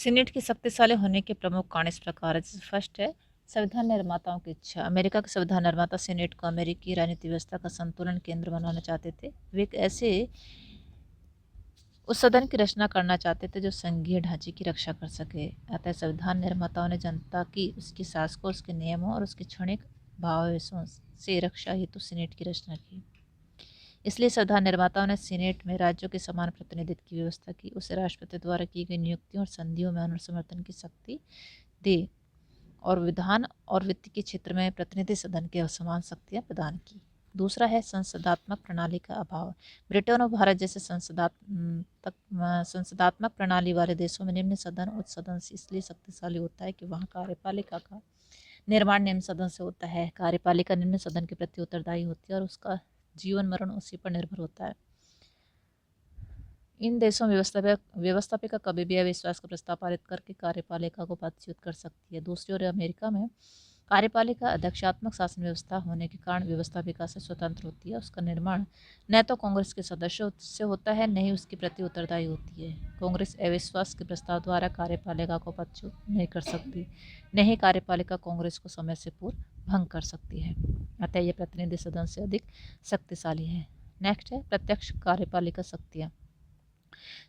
Senate की शक्तिशाली होने के प्रमुख कारण इस प्रकार है। जैसे फर्स्ट है संविधान निर्माताओं की इच्छा। अमेरिका के संविधान निर्माता सीनेट को अमेरिकी राजनीतिक व्यवस्था का संतुलन केंद्र बनाना चाहते थे। वे एक ऐसे उस सदन की रचना करना चाहते थे जो संघीय ढांचे की रक्षा कर सके। अतः संविधान निर्माताओं ने जनता की, उसकी सास को, उसके नियमों और उसके क्षणिक भावावेशों से रक्षा हेतु सीनेट की रचना की। इसलिए संविधान निर्माताओं ने सीनेट में राज्यों के समान प्रतिनिधित्व की व्यवस्था की, उसे राष्ट्रपति द्वारा की गई नियुक्तियों और संधियों में अनुसमर्थन की शक्ति दी और विधान और वित्त के क्षेत्र में प्रतिनिधि सदन के समान शक्तियां प्रदान की। दूसरा है संसदात्मक प्रणाली का अभाव। ब्रिटेन और भारत जैसे संसदात्मक प्रणाली वाले देशों में निम्न सदन उच्च सदन से इसलिए शक्तिशाली होता है कि वहाँ कार्यपालिका का निर्माण निम्न सदन से होता है। कार्यपालिका निम्न सदन के प्रति उत्तरदायी होती है और उसका जीवन मरण उसी पर निर्भर होता है। इन देशों में व्यवस्थापिका कभी भी अविश्वास का प्रस्ताव पारित करके कार्यपालिका को पदच्युत कर सकती है। दूसरी ओर अमेरिका में कार्यपालिका अध्यक्षात्मक शासन व्यवस्था होने के कारण व्यवस्थापिका से स्वतंत्र होती है। उसका निर्माण न तो कांग्रेस के सदस्यों से होता है, न ही उसके प्रति उत्तरदायी होती है। कांग्रेस अविश्वास के प्रस्ताव द्वारा कार्यपालिका को पदच्युत नहीं कर सकती, न ही कार्यपालिका कांग्रेस को समय से पूर्व भंग कर सकती है। अतः यह प्रतिनिधि सदन से अधिक शक्तिशाली है। नेक्स्ट है प्रत्यक्ष कार्यपालिका शक्तियाँ।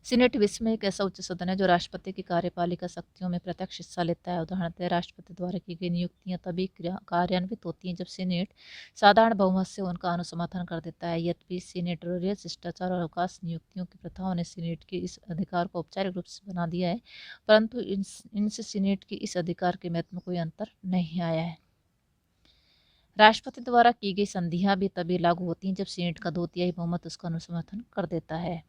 सीनेट विश्व में एक ऐसा उच्च सदन है जो राष्ट्रपति की कार्यपालिका शक्तियों में प्रत्यक्ष हिस्सा लेता है। उदाहरणतः राष्ट्रपति द्वारा की गई नियुक्तियां तभी कार्यान्वित होती हैं जब सीनेट साधारण बहुमत से उनका अनुसमर्थन कर देता है। यद्यपि सीनेटोरियल शिष्टाचार और अवकाश नियुक्तियों की प्रथाओं ने सीनेट के इस अधिकार को औपचारिक रूप से बना दिया है, परंतु इनसे सीनेट के इस अधिकार के महत्व में कोई अंतर नहीं आया है। राष्ट्रपति द्वारा की गई संधियां भी तभी लागू होती हैं जब सीनेट का 2/3 बहुमत उसका अनुसमर्थन कर देता है।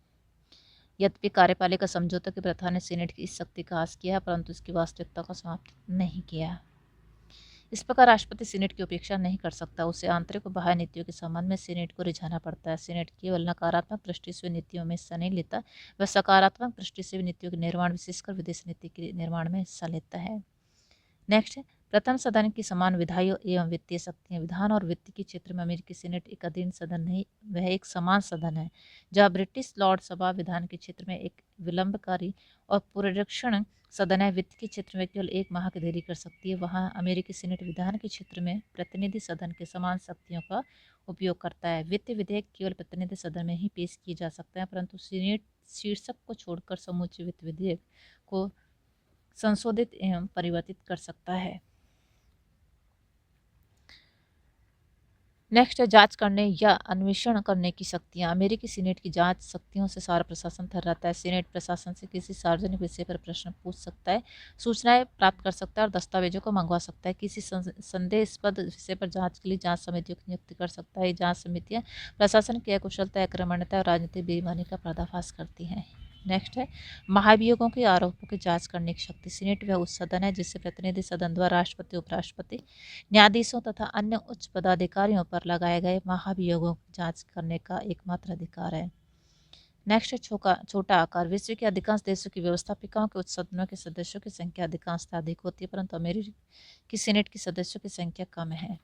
यद्यपि कार्यपालिका समझौते की प्रथा ने सीनेट की इस शक्ति का ह्रास किया, परंतु इसकी वास्तविकता को समाप्त नहीं किया। इस प्रकार राष्ट्रपति सीनेट की उपेक्षा नहीं कर सकता। उसे आंतरिक और बाह्य नीतियों के संबंध में सीनेट को रिझाना पड़ता है। सीनेट केवल नकारात्मक दृष्टि से नीतियों में हिस्सा नहीं लेता, वह सकारात्मक दृष्टि से नीतियों के निर्माण, विशेषकर विदेश नीति के निर्माण में हिस्सा लेता है। नेक्स्ट है प्रथम सदन की समान विधायी एवं वित्तीय शक्तियाँ। विधान और वित्त के क्षेत्र में अमेरिकी सीनेट एक अधीन सदन नहीं, वह एक समान सदन है। जहाँ ब्रिटिश लॉर्ड सभा विधान के क्षेत्र में एक विलंबकारी और पुनरीक्षण सदन है, वित्त के क्षेत्र में केवल 1 माह की देरी कर सकती है, वहाँ अमेरिकी सीनेट विधान के क्षेत्र में प्रतिनिधि सदन के समान शक्तियों का उपयोग करता है। वित्त विधेयक केवल प्रतिनिधि सदन में ही पेश किए जा सकते हैं, परंतु सीनेट शीर्षक को छोड़कर समूचे वित्त विधेयक को संशोधित एवं परिवर्तित कर सकता है। नेक्स्ट है जांच करने या अन्वेषण करने की शक्तियां। अमेरिकी सीनेट की जांच शक्तियों से सारा प्रशासन थर्राता है। सीनेट प्रशासन से किसी सार्वजनिक विषय पर प्रश्न पूछ सकता है, सूचनाएं प्राप्त कर सकता है और दस्तावेजों को मंगवा सकता है। किसी संदेहास्पद विषय पर जांच के लिए जांच समितियों की नियुक्ति कर सकता है। जांच समितियां प्रशासन की अकुशलता, अक्रमण्यता और राजनीतिक बेईमानी का पर्दाफाश करती हैं। नेक्स्ट है महाभियोगों के आरोपों की जांच करने की शक्ति। सीनेट वह उच्च सदन है जिससे प्रतिनिधि सदन द्वारा राष्ट्रपति, उपराष्ट्रपति, न्यायाधीशों तथा अन्य उच्च पदाधिकारियों पर लगाए गए महाभियोगों की जांच करने का एकमात्र अधिकार है। नेक्स्ट है छोटा आकार। विश्व के अधिकांश देशों की व्यवस्थापिकाओं के उच्च सदनों के सदस्यों की संख्या अधिकांशतः अधिक होती है, परंतु अमेरिकी सीनेट की सदस्यों की संख्या कम है।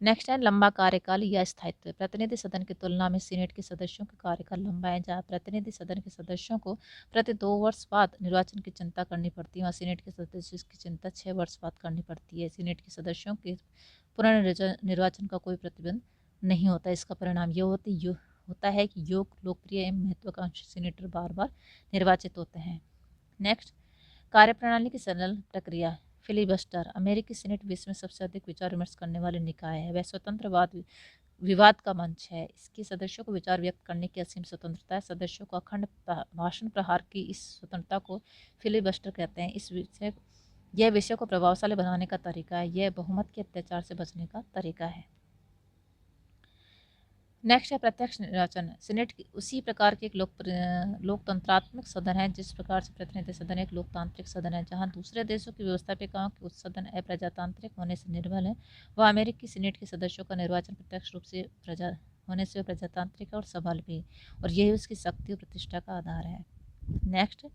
नेक्स्ट है लंबा कार्यकाल या स्थायित्व। प्रतिनिधि सदन की तुलना में सीनेट के सदस्यों का कार्यकाल लंबा है। जहाँ प्रतिनिधि सदन के सदस्यों को प्रति 2 वर्ष बाद निर्वाचन की चिंता करनी पड़ती है, वहाँ सीनेट के सदस्यों की चिंता 6 वर्ष बाद करनी पड़ती है। सीनेट के सदस्यों के पुनर्निर्वाचन का कोई प्रतिबंध नहीं होता। इसका परिणाम यह होता है कि योग्य, लोकप्रिय एवं महत्वाकांक्षी सीनेटर बार बार निर्वाचित होते हैं। नेक्स्ट कार्यप्रणाली की सरल प्रक्रिया। फिलिबस्टर। अमेरिकी सीनेट विश्व में सबसे अधिक विचार विमर्श करने वाले निकाय है। वह स्वतंत्र विवाद का मंच है। इसके सदस्यों को विचार व्यक्त करने की असीम स्वतंत्रता है। सदस्यों को अखंड भाषण प्रहार की इस स्वतंत्रता को फिलिबस्टर कहते हैं। यह विषय को प्रभावशाली बनाने का तरीका है। यह बहुमत के अत्याचार से बचने का तरीका है। नेक्स्ट है प्रत्यक्ष निर्वाचन। सीनेट उसी प्रकार के एक लोकतंत्रात्मक सदन है जिस प्रकार से प्रतिनिधि सदन एक लोकतांत्रिक सदन है। जहां दूसरे देशों की व्यवस्थापिकाओं के उच्च सदन अप्रजातांत्रिक होने से निर्बल है, वह अमेरिकी सीनेट के सदस्यों का निर्वाचन प्रत्यक्ष रूप से होने से प्रजातांत्रिक और सबल भी, और यही उसकी शक्ति और प्रतिष्ठा का आधार है। नेक्स्ट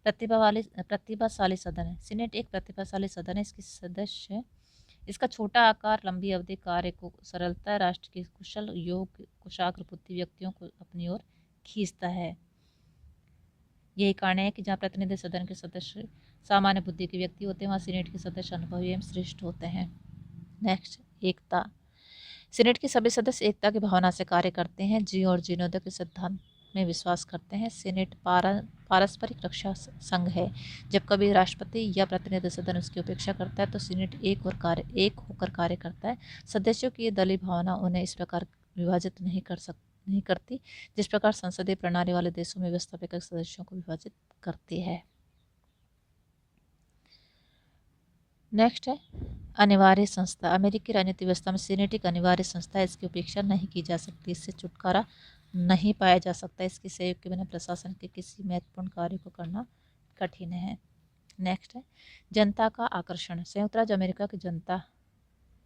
प्रतिभाशाली सदन है। सीनेट एक प्रतिभाशाली सदन है। इसका छोटा आकार लंबी अवधि कार्य को सरलता, राष्ट्र के कुशल, योग्य, कुशाग्र बुद्धि व्यक्तियों को अपनी ओर खींचता है। यही कारण है कि जहाँ प्रतिनिधि सदन के सदस्य सामान्य बुद्धि के व्यक्ति होते हैं, वहाँ सीनेट के सदस्य अनुभवी एवं श्रेष्ठ होते हैं। नेक्स्ट, एकता। सीनेट के सभी सदस्य एकता की भावना से कार्य करते हैं, और जीर्णोदय के सिद्धांत में विश्वास करते हैं। सीनेट पारस्परिक रक्षा संघ है। जब कभी राष्ट्रपति या प्रतिनिधि सदन उसकी उपेक्षा करता है तो सीनेट एक होकर कार्य करता है। सदस्यों की ये दलीय भावना उन्हें इस प्रकार विभाजित नहीं करती जिस प्रकार संसदीय प्रणाली वाले देशों में व्यवस्थापक सदस्यों को विभाजित करती है। नेक्स्ट है अनिवार्य संस्था। अमेरिकी राजनीतिक व्यवस्था में सीनेट एक अनिवार्य संस्था है। इसकी उपेक्षा नहीं की जा सकती, इससे छुटकारा नहीं पाया जा सकता। इसके सहयोग के बिना प्रशासन के किसी महत्वपूर्ण कार्य को करना कठिन है। नेक्स्ट है जनता का आकर्षण। संयुक्त राज्य अमेरिका की जनता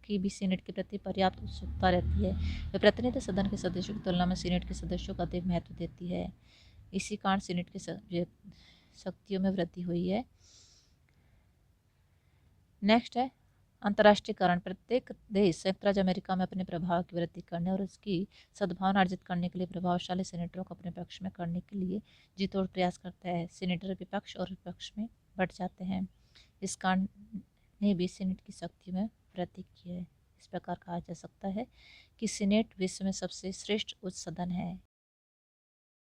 की भी सीनेट के प्रति पर्याप्त उत्सुकता रहती है। वे प्रतिनिधि सदन के सदस्यों की तुलना में सीनेट के सदस्यों को अधिक महत्व देती है। इसी कारण सीनेट की शक्तियों में वृद्धि हुई है। नेक्स्ट है अंतर्राष्ट्रीयकरण। प्रत्येक देश संयुक्त राज्य अमेरिका में अपने प्रभाव की वृद्धि करने और उसकी सद्भावना अर्जित करने के लिए प्रभावशाली सेनेटरों को अपने पक्ष में करने के लिए जीतोड़ प्रयास करता है। सेनेटर विपक्ष और विपक्ष में बढ़ जाते हैं। इस कारण ने भी सीनेट की शक्ति में वृद्धि की है। इस प्रकार कहा जा सकता है कि सीनेट विश्व में सबसे श्रेष्ठ उच्च सदन है।